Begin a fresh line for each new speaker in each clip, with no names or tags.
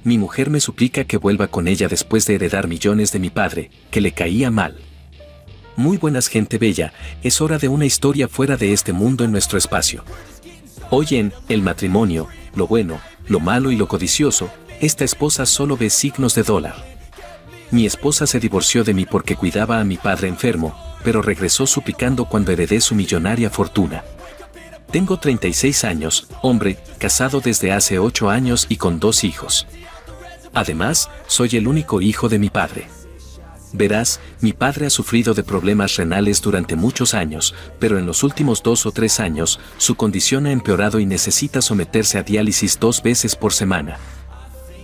Mi mujer me suplica que vuelva con ella después de heredar millones de mi padre, que le caía mal. Muy buenas, gente bella, es hora de una historia fuera de este mundo en nuestro espacio. Hoy en El matrimonio, lo bueno, lo malo y lo codicioso, esta esposa solo ve signos de dólar. Mi esposa se divorció de mí porque cuidaba a mi padre enfermo, pero regresó suplicando cuando heredé su millonaria fortuna. Tengo 36 años, hombre, casado desde hace 8 años y con 2 hijos. Además, soy el único hijo de mi padre. Verás, mi padre ha sufrido de problemas renales durante muchos años, pero en los últimos 2 o 3 años, su condición ha empeorado y necesita someterse a diálisis 2 veces por semana.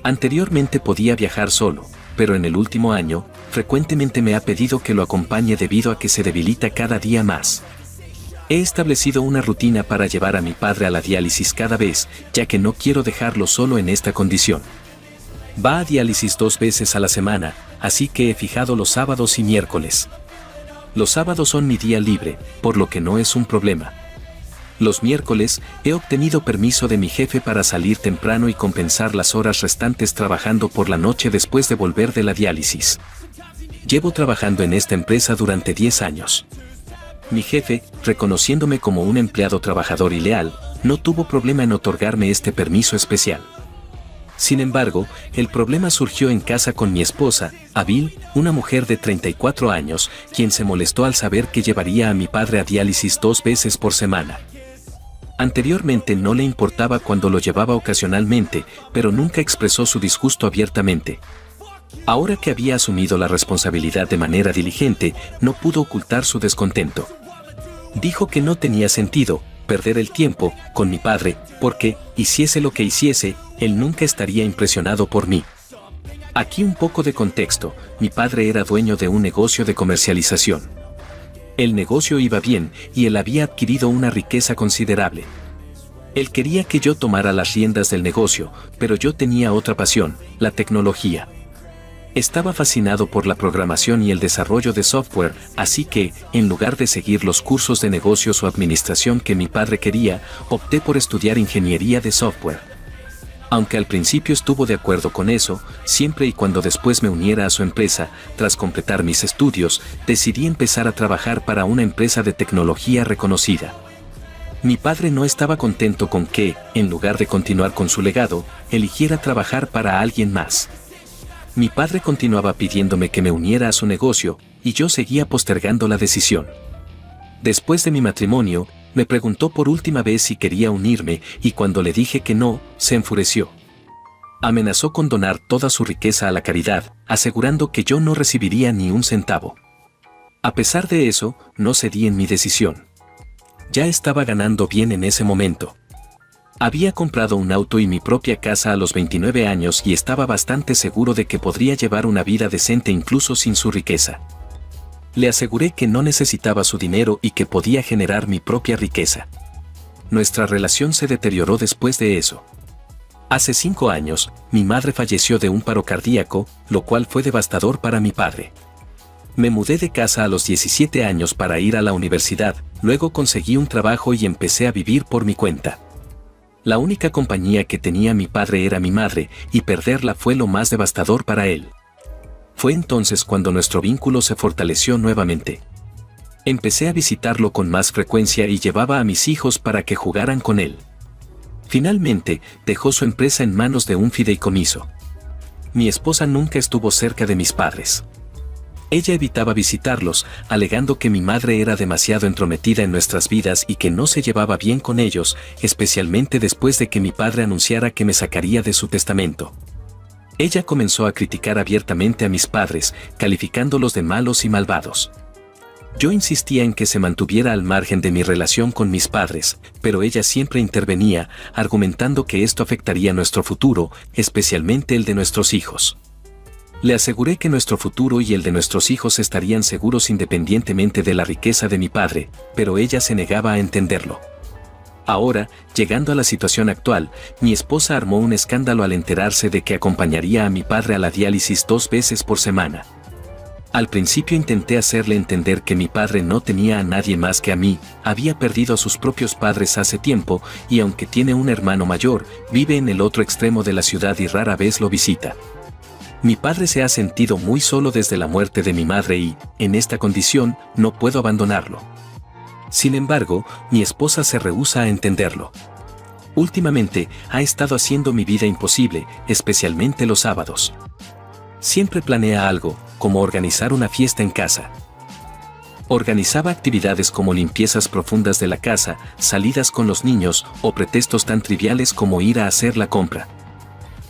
Anteriormente podía viajar solo, pero en el último año, frecuentemente me ha pedido que lo acompañe debido a que se debilita cada día más. He establecido una rutina para llevar a mi padre a la diálisis cada vez, ya que no quiero dejarlo solo en esta condición. Va a diálisis 2 veces a la semana, así que he fijado los sábados y miércoles. Los sábados son mi día libre, por lo que no es un problema. Los miércoles, he obtenido permiso de mi jefe para salir temprano y compensar las horas restantes trabajando por la noche después de volver de la diálisis. Llevo trabajando en esta empresa durante 10 años. Mi jefe, reconociéndome como un empleado trabajador y leal, no tuvo problema en otorgarme este permiso especial. Sin embargo, el problema surgió en casa con mi esposa, Abil, una mujer de 34 años, quien se molestó al saber que llevaría a mi padre a diálisis 2 veces por semana. Anteriormente no le importaba cuando lo llevaba ocasionalmente, pero nunca expresó su disgusto abiertamente. Ahora que había asumido la responsabilidad de manera diligente, no pudo ocultar su descontento. Dijo que no tenía sentido perder el tiempo con mi padre, porque, hiciese lo que hiciese, él nunca estaría impresionado por mí. Aquí un poco de contexto: mi padre era dueño de un negocio de comercialización. El negocio iba bien y él había adquirido una riqueza considerable. Él quería que yo tomara las riendas del negocio, pero yo tenía otra pasión, la tecnología. Estaba fascinado por la programación y el desarrollo de software, así que, en lugar de seguir los cursos de negocios o administración que mi padre quería, opté por estudiar ingeniería de software. Aunque al principio estuvo de acuerdo con eso, siempre y cuando después me uniera a su empresa, tras completar mis estudios, decidí empezar a trabajar para una empresa de tecnología reconocida. Mi padre no estaba contento con que, en lugar de continuar con su legado, eligiera trabajar para alguien más. Mi padre continuaba pidiéndome que me uniera a su negocio, y yo seguía postergando la decisión. Después de mi matrimonio, me preguntó por última vez si quería unirme, y cuando le dije que no, se enfureció. Amenazó con donar toda su riqueza a la caridad, asegurando que yo no recibiría ni un centavo. A pesar de eso, no cedí en mi decisión. Ya estaba ganando bien en ese momento. Había comprado un auto y mi propia casa a los 29 años y estaba bastante seguro de que podría llevar una vida decente incluso sin su riqueza. Le aseguré que no necesitaba su dinero y que podía generar mi propia riqueza. Nuestra relación se deterioró después de eso. Hace 5 años, mi madre falleció de un paro cardíaco, lo cual fue devastador para mi padre. Me mudé de casa a los 17 años para ir a la universidad, luego conseguí un trabajo y empecé a vivir por mi cuenta. La única compañía que tenía mi padre era mi madre, y perderla fue lo más devastador para él. Fue entonces cuando nuestro vínculo se fortaleció nuevamente. Empecé a visitarlo con más frecuencia y llevaba a mis hijos para que jugaran con él. Finalmente, dejó su empresa en manos de un fideicomiso. Mi esposa nunca estuvo cerca de mis padres. Ella evitaba visitarlos, alegando que mi madre era demasiado entrometida en nuestras vidas y que no se llevaba bien con ellos, especialmente después de que mi padre anunciara que me sacaría de su testamento. Ella comenzó a criticar abiertamente a mis padres, calificándolos de malos y malvados. Yo insistía en que se mantuviera al margen de mi relación con mis padres, pero ella siempre intervenía, argumentando que esto afectaría nuestro futuro, especialmente el de nuestros hijos. Le aseguré que nuestro futuro y el de nuestros hijos estarían seguros independientemente de la riqueza de mi padre, pero ella se negaba a entenderlo. Ahora, llegando a la situación actual, mi esposa armó un escándalo al enterarse de que acompañaría a mi padre a la diálisis 2 veces por semana. Al principio intenté hacerle entender que mi padre no tenía a nadie más que a mí, había perdido a sus propios padres hace tiempo, y aunque tiene un hermano mayor, vive en el otro extremo de la ciudad y rara vez lo visita. Mi padre se ha sentido muy solo desde la muerte de mi madre y, en esta condición, no puedo abandonarlo. Sin embargo, mi esposa se rehúsa a entenderlo. Últimamente, ha estado haciendo mi vida imposible, especialmente los sábados. Siempre planea algo, como organizar una fiesta en casa. Organizaba actividades como limpiezas profundas de la casa, salidas con los niños o pretextos tan triviales como ir a hacer la compra.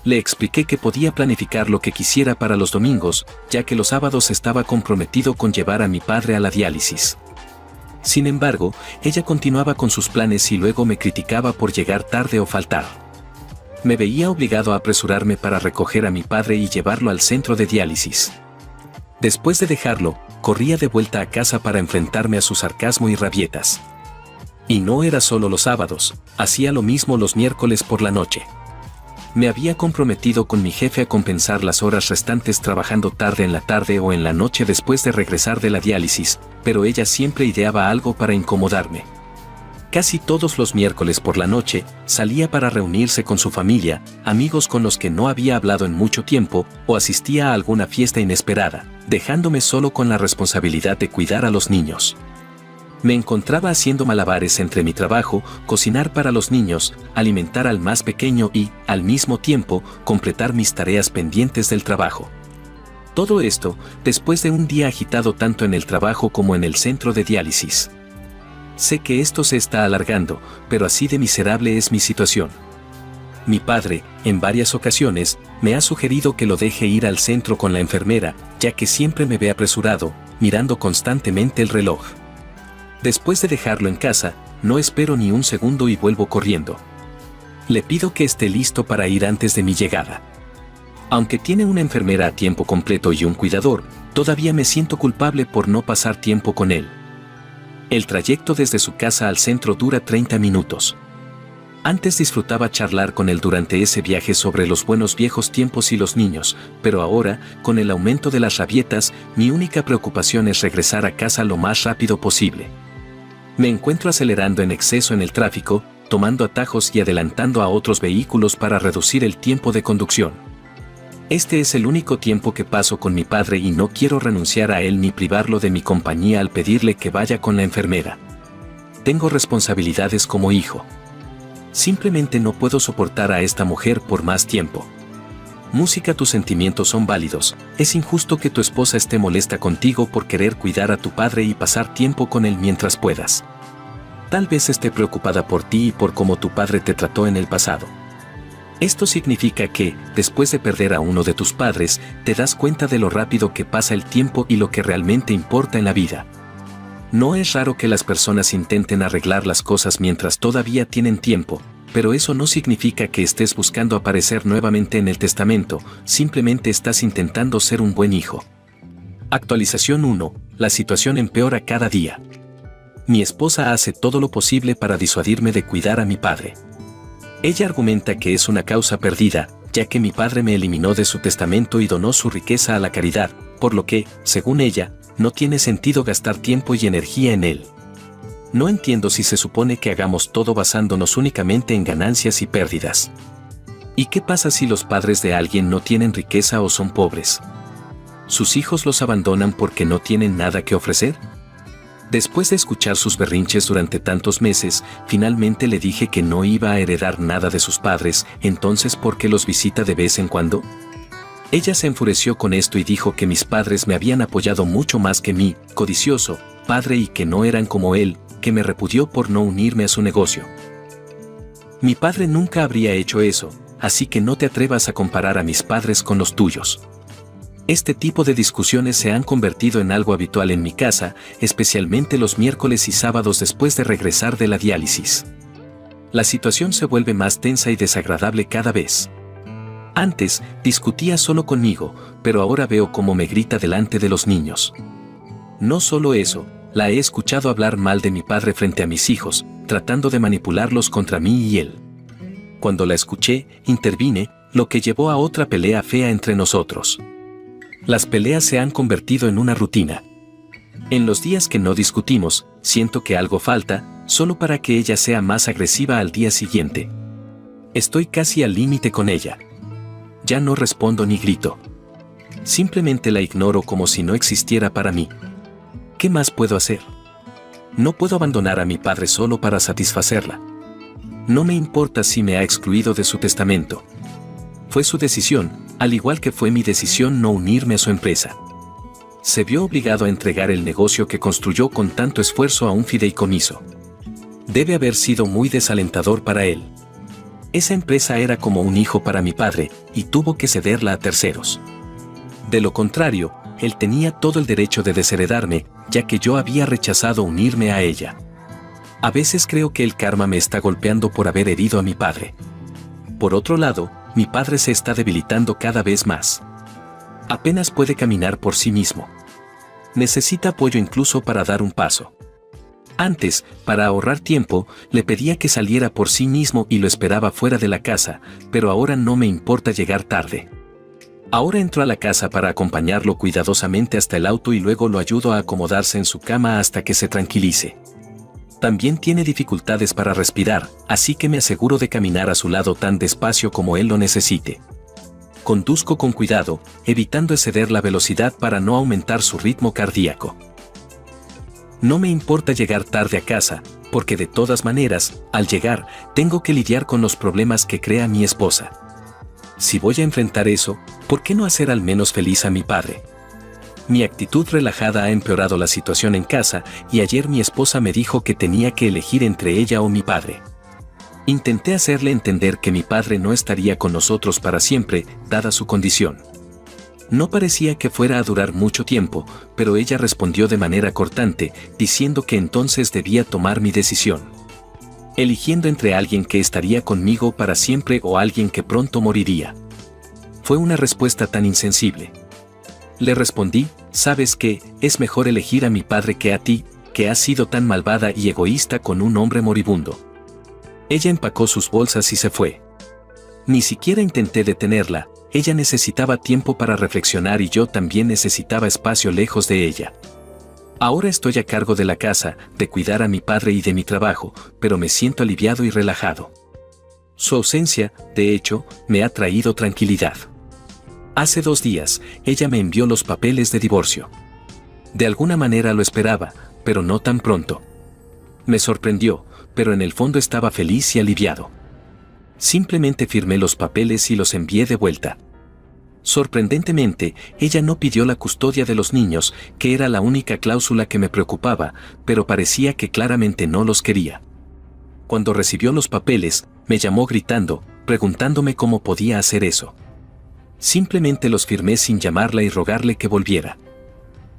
Le expliqué que podía planificar lo que quisiera para los domingos, ya que los sábados estaba comprometido con llevar a mi padre a la diálisis. Sin embargo, ella continuaba con sus planes y luego me criticaba por llegar tarde o faltar. Me veía obligado a apresurarme para recoger a mi padre y llevarlo al centro de diálisis. Después de dejarlo, corría de vuelta a casa para enfrentarme a su sarcasmo y rabietas. Y no era solo los sábados, hacía lo mismo los miércoles por la noche. Me había comprometido con mi jefe a compensar las horas restantes trabajando tarde en la tarde o en la noche después de regresar de la diálisis, pero ella siempre ideaba algo para incomodarme. Casi todos los miércoles por la noche, salía para reunirse con su familia, amigos con los que no había hablado en mucho tiempo, o asistía a alguna fiesta inesperada, dejándome solo con la responsabilidad de cuidar a los niños. Me encontraba haciendo malabares entre mi trabajo, cocinar para los niños, alimentar al más pequeño y, al mismo tiempo, completar mis tareas pendientes del trabajo. Todo esto, después de un día agitado tanto en el trabajo como en el centro de diálisis. Sé que esto se está alargando, pero así de miserable es mi situación. Mi padre, en varias ocasiones, me ha sugerido que lo deje ir al centro con la enfermera, ya que siempre me ve apresurado, mirando constantemente el reloj. Después de dejarlo en casa, no espero ni un segundo y vuelvo corriendo. Le pido que esté listo para ir antes de mi llegada. Aunque tiene una enfermera a tiempo completo y un cuidador, todavía me siento culpable por no pasar tiempo con él. El trayecto desde su casa al centro dura 30 minutos. Antes disfrutaba charlar con él durante ese viaje sobre los buenos viejos tiempos y los niños, pero ahora, con el aumento de las rabietas, mi única preocupación es regresar a casa lo más rápido posible. Me encuentro acelerando en exceso en el tráfico, tomando atajos y adelantando a otros vehículos para reducir el tiempo de conducción. Este es el único tiempo que paso con mi padre y no quiero renunciar a él ni privarlo de mi compañía al pedirle que vaya con la enfermera. Tengo responsabilidades como hijo. Simplemente no puedo soportar a esta mujer por más tiempo. Música, tus sentimientos son válidos. Es injusto que tu esposa esté molesta contigo por querer cuidar a tu padre y pasar tiempo con él mientras puedas. Tal vez esté preocupada por ti y por cómo tu padre te trató en el pasado. Esto significa que, después de perder a uno de tus padres, te das cuenta de lo rápido que pasa el tiempo y lo que realmente importa en la vida. No es raro que las personas intenten arreglar las cosas mientras todavía tienen tiempo, pero eso no significa que estés buscando aparecer nuevamente en el testamento, simplemente estás intentando ser un buen hijo. Actualización 1. La situación empeora cada día. Mi esposa hace todo lo posible para disuadirme de cuidar a mi padre. Ella argumenta que es una causa perdida, ya que mi padre me eliminó de su testamento y donó su riqueza a la caridad, por lo que, según ella, no tiene sentido gastar tiempo y energía en él. No entiendo si se supone que hagamos todo basándonos únicamente en ganancias y pérdidas. ¿Y qué pasa si los padres de alguien no tienen riqueza o son pobres? ¿Sus hijos los abandonan porque no tienen nada que ofrecer? Después de escuchar sus berrinches durante tantos meses, finalmente le dije que no iba a heredar nada de sus padres, entonces ¿por qué los visita de vez en cuando? Ella se enfureció con esto y dijo que mis padres me habían apoyado mucho más que mí, codicioso, padre, y que no eran como él, que me repudió por no unirme a su negocio. Mi padre nunca habría hecho eso, así que no te atrevas a comparar a mis padres con los tuyos. Este tipo de discusiones se han convertido en algo habitual en mi casa, especialmente los miércoles y sábados después de regresar de la diálisis. La situación se vuelve más tensa y desagradable cada vez. Antes, discutía solo conmigo, pero ahora veo cómo me grita delante de los niños. No solo eso, la he escuchado hablar mal de mi padre frente a mis hijos, tratando de manipularlos contra mí y él. Cuando la escuché, intervine, lo que llevó a otra pelea fea entre nosotros. Las peleas se han convertido en una rutina. En los días que no discutimos, siento que algo falta, solo para que ella sea más agresiva al día siguiente. Estoy casi al límite con ella. Ya no respondo ni grito. Simplemente la ignoro como si no existiera para mí. ¿Qué más puedo hacer? No puedo abandonar a mi padre solo para satisfacerla. No me importa si me ha excluido de su testamento. Fue su decisión, al igual que fue mi decisión no unirme a su empresa. Se vio obligado a entregar el negocio que construyó con tanto esfuerzo a un fideicomiso. Debe haber sido muy desalentador para él. Esa empresa era como un hijo para mi padre, y tuvo que cederla a terceros. De lo contrario, él tenía todo el derecho de desheredarme, ya que yo había rechazado unirme a ella. A veces creo que el karma me está golpeando por haber herido a mi padre. Por otro lado, mi padre se está debilitando cada vez más. Apenas puede caminar por sí mismo. Necesita apoyo incluso para dar un paso. Antes, para ahorrar tiempo, le pedía que saliera por sí mismo y lo esperaba fuera de la casa, pero ahora no me importa llegar tarde. Ahora entro a la casa para acompañarlo cuidadosamente hasta el auto y luego lo ayudo a acomodarse en su cama hasta que se tranquilice. También tiene dificultades para respirar, así que me aseguro de caminar a su lado tan despacio como él lo necesite. Conduzco con cuidado, evitando exceder la velocidad para no aumentar su ritmo cardíaco. No me importa llegar tarde a casa, porque de todas maneras, al llegar, tengo que lidiar con los problemas que crea mi esposa. Si voy a enfrentar eso, ¿por qué no hacer al menos feliz a mi padre? Mi actitud relajada ha empeorado la situación en casa y ayer mi esposa me dijo que tenía que elegir entre ella o mi padre. Intenté hacerle entender que mi padre no estaría con nosotros para siempre, dada su condición. No parecía que fuera a durar mucho tiempo, pero ella respondió de manera cortante, diciendo que entonces debía tomar mi decisión. Eligiendo entre alguien que estaría conmigo para siempre o alguien que pronto moriría. Fue una respuesta tan insensible. Le respondí, ¿sabes qué? Es mejor elegir a mi padre que a ti, que has sido tan malvada y egoísta con un hombre moribundo. Ella empacó sus bolsas y se fue. Ni siquiera intenté detenerla, ella necesitaba tiempo para reflexionar y yo también necesitaba espacio lejos de ella. Ahora estoy a cargo de la casa, de cuidar a mi padre y de mi trabajo, pero me siento aliviado y relajado. Su ausencia, de hecho, me ha traído tranquilidad. Hace 2 días, ella me envió los papeles de divorcio. De alguna manera lo esperaba, pero no tan pronto. Me sorprendió, pero en el fondo estaba feliz y aliviado. Simplemente firmé los papeles y los envié de vuelta. Sorprendentemente, ella no pidió la custodia de los niños, que era la única cláusula que me preocupaba, pero parecía que claramente no los quería. Cuando recibió los papeles, me llamó gritando, preguntándome cómo podía hacer eso. Simplemente los firmé sin llamarla y rogarle que volviera.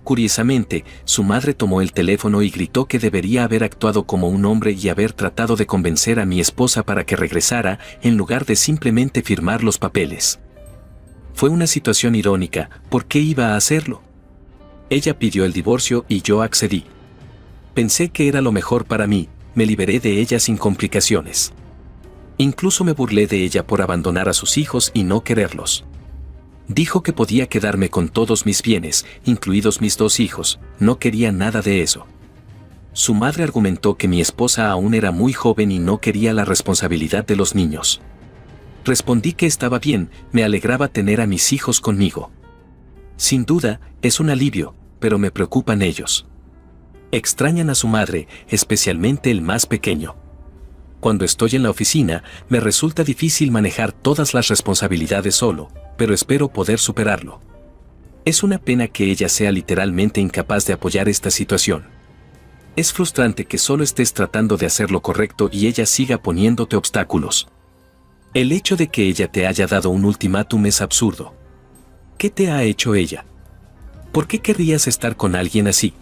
Curiosamente, su madre tomó el teléfono y gritó que debería haber actuado como un hombre y haber tratado de convencer a mi esposa para que regresara, en lugar de simplemente firmar los papeles. Fue una situación irónica, ¿por qué iba a hacerlo? Ella pidió el divorcio y yo accedí. Pensé que era lo mejor para mí, me liberé de ella sin complicaciones. Incluso me burlé de ella por abandonar a sus hijos y no quererlos. Dijo que podía quedarme con todos mis bienes, incluidos mis 2 hijos, no quería nada de eso. Su madre argumentó que mi esposa aún era muy joven y no quería la responsabilidad de los niños. Respondí que estaba bien, me alegraba tener a mis hijos conmigo. Sin duda, es un alivio, pero me preocupan ellos. Extrañan a su madre, especialmente el más pequeño. Cuando estoy en la oficina, me resulta difícil manejar todas las responsabilidades solo, pero espero poder superarlo. Es una pena que ella sea literalmente incapaz de apoyar esta situación. Es frustrante que solo estés tratando de hacer lo correcto y ella siga poniéndote obstáculos. El hecho de que ella te haya dado un ultimátum es absurdo. ¿Qué te ha hecho ella? ¿Por qué querrías estar con alguien así?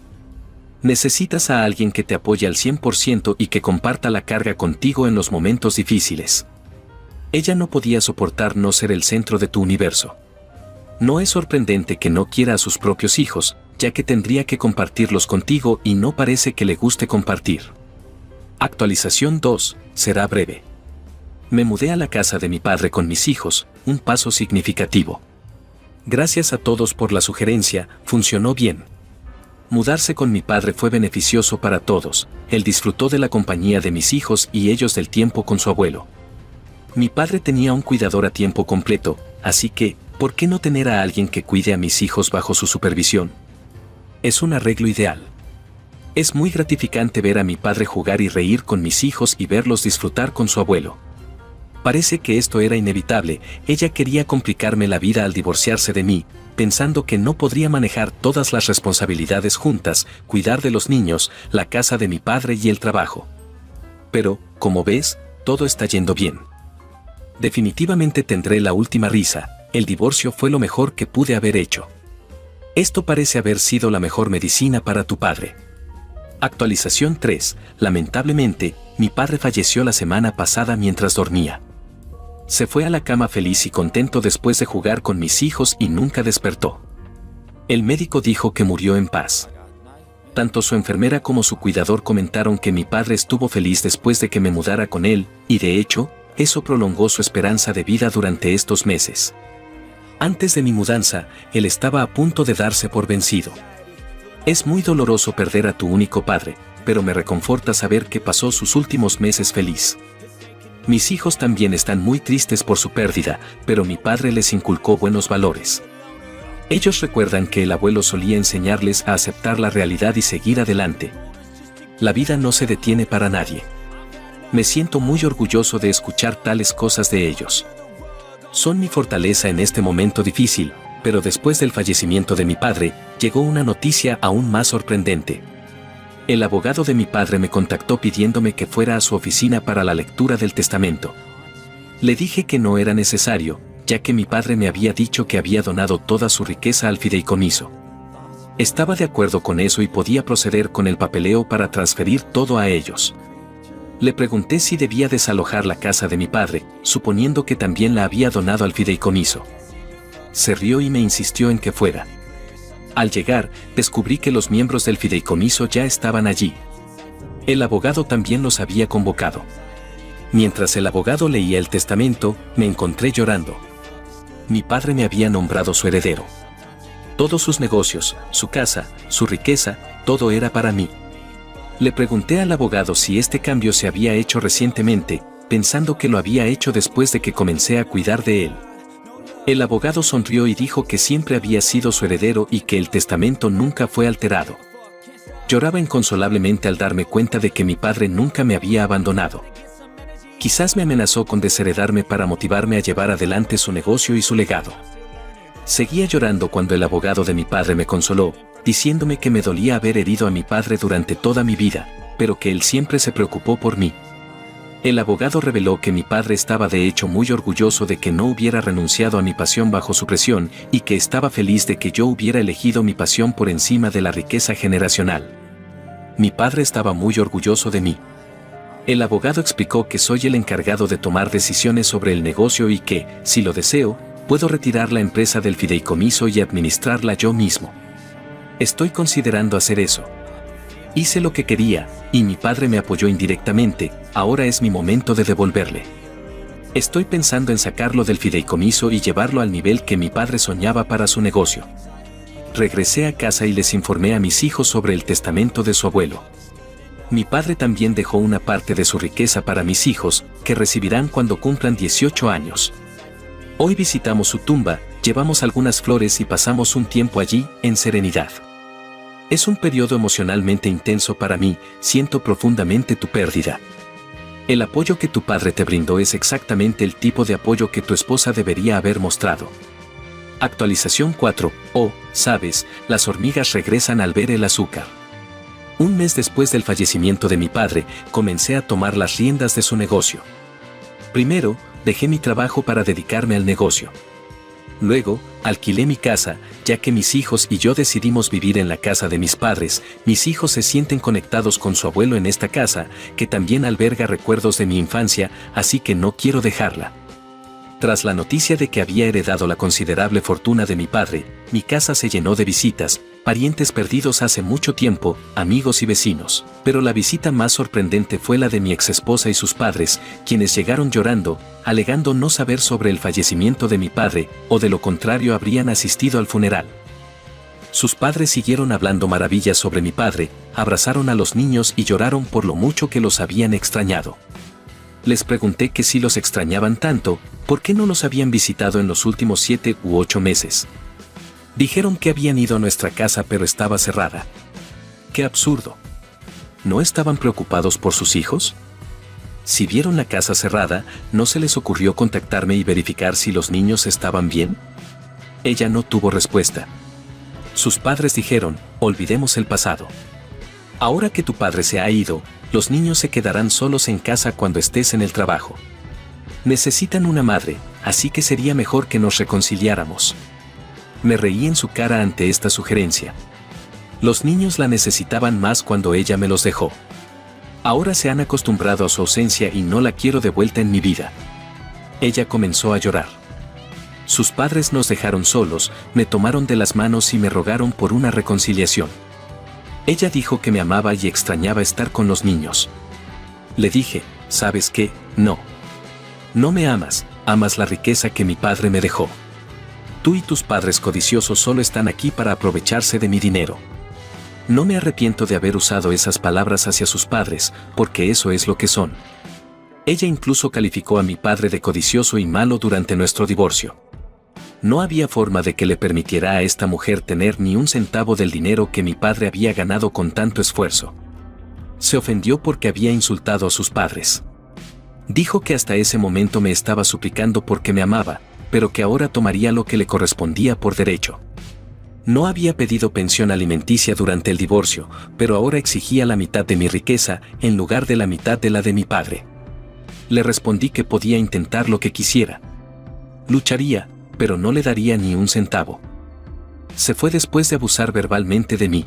Necesitas a alguien que te apoye al 100% y que comparta la carga contigo en los momentos difíciles. Ella no podía soportar no ser el centro de tu universo. No es sorprendente que no quiera a sus propios hijos, ya que tendría que compartirlos contigo y no parece que le guste compartir. Actualización 2, será breve. Me mudé a la casa de mi padre con mis hijos, un paso significativo. Gracias a todos por la sugerencia, funcionó bien. Mudarse con mi padre fue beneficioso para todos. Él disfrutó de la compañía de mis hijos y ellos del tiempo con su abuelo. Mi padre tenía un cuidador a tiempo completo, así que, ¿por qué no tener a alguien que cuide a mis hijos bajo su supervisión? Es un arreglo ideal. Es muy gratificante ver a mi padre jugar y reír con mis hijos y verlos disfrutar con su abuelo. Parece que esto era inevitable. Ella quería complicarme la vida al divorciarse de mí, pensando que no podría manejar todas las responsabilidades juntas, cuidar de los niños, la casa de mi padre y el trabajo. Pero, como ves, todo está yendo bien. Definitivamente tendré la última risa. El divorcio fue lo mejor que pude haber hecho. Esto parece haber sido la mejor medicina para tu padre. Actualización 3. Lamentablemente, mi padre falleció la semana pasada mientras dormía. Se fue a la cama feliz y contento después de jugar con mis hijos y nunca despertó. El médico dijo que murió en paz. Tanto su enfermera como su cuidador comentaron que mi padre estuvo feliz después de que me mudara con él, y de hecho, eso prolongó su esperanza de vida durante estos meses. Antes de mi mudanza, él estaba a punto de darse por vencido. Es muy doloroso perder a tu único padre, pero me reconforta saber que pasó sus últimos meses feliz. Mis hijos también están muy tristes por su pérdida, pero mi padre les inculcó buenos valores. Ellos recuerdan que el abuelo solía enseñarles a aceptar la realidad y seguir adelante. La vida no se detiene para nadie. Me siento muy orgulloso de escuchar tales cosas de ellos. Son mi fortaleza en este momento difícil, pero después del fallecimiento de mi padre, llegó una noticia aún más sorprendente. El abogado de mi padre me contactó pidiéndome que fuera a su oficina para la lectura del testamento. Le dije que no era necesario, ya que mi padre me había dicho que había donado toda su riqueza al fideicomiso. Estaba de acuerdo con eso y podía proceder con el papeleo para transferir todo a ellos. Le pregunté si debía desalojar la casa de mi padre, suponiendo que también la había donado al fideicomiso. Se rió y me insistió en que fuera. Al llegar, descubrí que los miembros del fideicomiso ya estaban allí. El abogado también los había convocado. Mientras el abogado leía el testamento, me encontré llorando. Mi padre me había nombrado su heredero. Todos sus negocios, su casa, su riqueza, todo era para mí. Le pregunté al abogado si este cambio se había hecho recientemente, pensando que lo había hecho después de que comencé a cuidar de él. El abogado sonrió y dijo que siempre había sido su heredero y que el testamento nunca fue alterado. Lloraba inconsolablemente al darme cuenta de que mi padre nunca me había abandonado. Quizás me amenazó con desheredarme para motivarme a llevar adelante su negocio y su legado. Seguía llorando cuando el abogado de mi padre me consoló, diciéndome que me dolía haber herido a mi padre durante toda mi vida, pero que él siempre se preocupó por mí. El abogado reveló que mi padre estaba de hecho muy orgulloso de que no hubiera renunciado a mi pasión bajo su presión y que estaba feliz de que yo hubiera elegido mi pasión por encima de la riqueza generacional. Mi padre estaba muy orgulloso de mí. El abogado explicó que soy el encargado de tomar decisiones sobre el negocio y que, si lo deseo, puedo retirar la empresa del fideicomiso y administrarla yo mismo. Estoy considerando hacer eso. Hice lo que quería, y mi padre me apoyó indirectamente, ahora es mi momento de devolverle. Estoy pensando en sacarlo del fideicomiso y llevarlo al nivel que mi padre soñaba para su negocio. Regresé a casa y les informé a mis hijos sobre el testamento de su abuelo. Mi padre también dejó una parte de su riqueza para mis hijos, que recibirán cuando cumplan 18 años. Hoy visitamos su tumba, llevamos algunas flores y pasamos un tiempo allí, en serenidad. Es un periodo emocionalmente intenso para mí, siento profundamente tu pérdida. El apoyo que tu padre te brindó es exactamente el tipo de apoyo que tu esposa debería haber mostrado. Actualización 4. Oh, sabes, las hormigas regresan al ver el azúcar. Un mes después del fallecimiento de mi padre, comencé a tomar las riendas de su negocio. Primero, dejé mi trabajo para dedicarme al negocio. Luego, alquilé mi casa, ya que mis hijos y yo decidimos vivir en la casa de mis padres. Mis hijos se sienten conectados con su abuelo en esta casa, que también alberga recuerdos de mi infancia, así que no quiero dejarla. Tras la noticia de que había heredado la considerable fortuna de mi padre, mi casa se llenó de visitas, parientes perdidos hace mucho tiempo, amigos y vecinos. Pero la visita más sorprendente fue la de mi exesposa y sus padres, quienes llegaron llorando, alegando no saber sobre el fallecimiento de mi padre, o de lo contrario habrían asistido al funeral. Sus padres siguieron hablando maravillas sobre mi padre, abrazaron a los niños y lloraron por lo mucho que los habían extrañado. Les pregunté que si los extrañaban tanto, ¿por qué no los habían visitado en los últimos 7 u 8 meses? Dijeron que habían ido a nuestra casa pero estaba cerrada. ¡Qué absurdo! ¿No estaban preocupados por sus hijos? Si vieron la casa cerrada, ¿no se les ocurrió contactarme y verificar si los niños estaban bien? Ella no tuvo respuesta. Sus padres dijeron, olvidemos el pasado. Ahora que tu padre se ha ido, los niños se quedarán solos en casa cuando estés en el trabajo. Necesitan una madre, así que sería mejor que nos reconciliáramos. Me reí en su cara ante esta sugerencia. Los niños la necesitaban más cuando ella me los dejó. Ahora se han acostumbrado a su ausencia y no la quiero de vuelta en mi vida. Ella comenzó a llorar. Sus padres nos dejaron solos, me tomaron de las manos y me rogaron por una reconciliación. Ella dijo que me amaba y extrañaba estar con los niños. Le dije, ¿sabes qué? No. No me amas, amas la riqueza que mi padre me dejó. Tú y tus padres codiciosos solo están aquí para aprovecharse de mi dinero. No me arrepiento de haber usado esas palabras hacia sus padres, porque eso es lo que son. Ella incluso calificó a mi padre de codicioso y malo durante nuestro divorcio. No había forma de que le permitiera a esta mujer tener ni un centavo del dinero que mi padre había ganado con tanto esfuerzo. Se ofendió porque había insultado a sus padres. Dijo que hasta ese momento me estaba suplicando porque me amaba, pero que ahora tomaría lo que le correspondía por derecho. No había pedido pensión alimenticia durante el divorcio, pero ahora exigía la mitad de mi riqueza en lugar de la mitad de la de mi padre. Le respondí que podía intentar lo que quisiera. Lucharía, pero no le daría ni un centavo. Se fue después de abusar verbalmente de mí.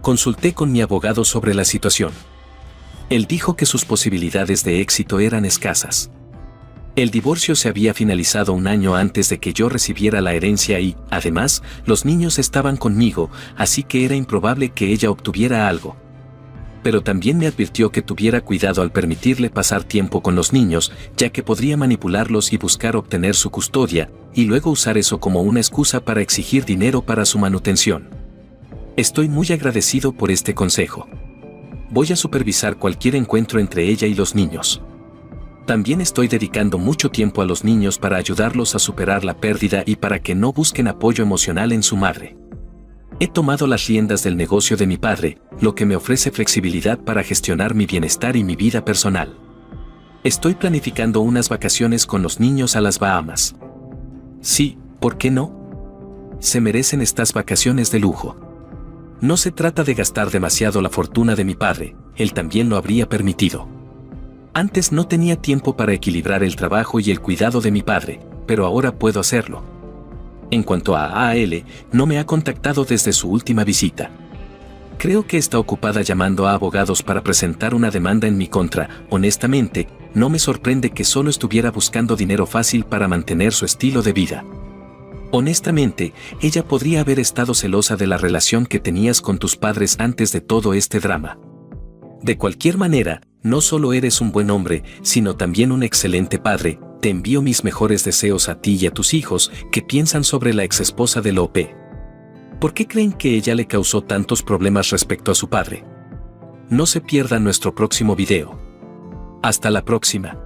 Consulté con mi abogado sobre la situación. Él dijo que sus posibilidades de éxito eran escasas. El divorcio se había finalizado un año antes de que yo recibiera la herencia y, además, los niños estaban conmigo, así que era improbable que ella obtuviera algo. Pero también me advirtió que tuviera cuidado al permitirle pasar tiempo con los niños, ya que podría manipularlos y buscar obtener su custodia, y luego usar eso como una excusa para exigir dinero para su manutención. Estoy muy agradecido por este consejo. Voy a supervisar cualquier encuentro entre ella y los niños. También estoy dedicando mucho tiempo a los niños para ayudarlos a superar la pérdida y para que no busquen apoyo emocional en su madre. He tomado las riendas del negocio de mi padre, lo que me ofrece flexibilidad para gestionar mi bienestar y mi vida personal. Estoy planificando unas vacaciones con los niños a las Bahamas. Sí, ¿por qué no? Se merecen estas vacaciones de lujo. No se trata de gastar demasiado la fortuna de mi padre, él también lo habría permitido. Antes no tenía tiempo para equilibrar el trabajo y el cuidado de mi padre, pero ahora puedo hacerlo. En cuanto a AL, no me ha contactado desde su última visita. Creo que está ocupada llamando a abogados para presentar una demanda en mi contra. Honestamente, no me sorprende que solo estuviera buscando dinero fácil para mantener su estilo de vida. Honestamente, ella podría haber estado celosa de la relación que tenías con tus padres antes de todo este drama. De cualquier manera, no solo eres un buen hombre, sino también un excelente padre. Te envío mis mejores deseos a ti y a tus hijos que piensan sobre la exesposa de Lope. ¿Por qué creen que ella le causó tantos problemas respecto a su padre? No se pierdan nuestro próximo video. Hasta la próxima.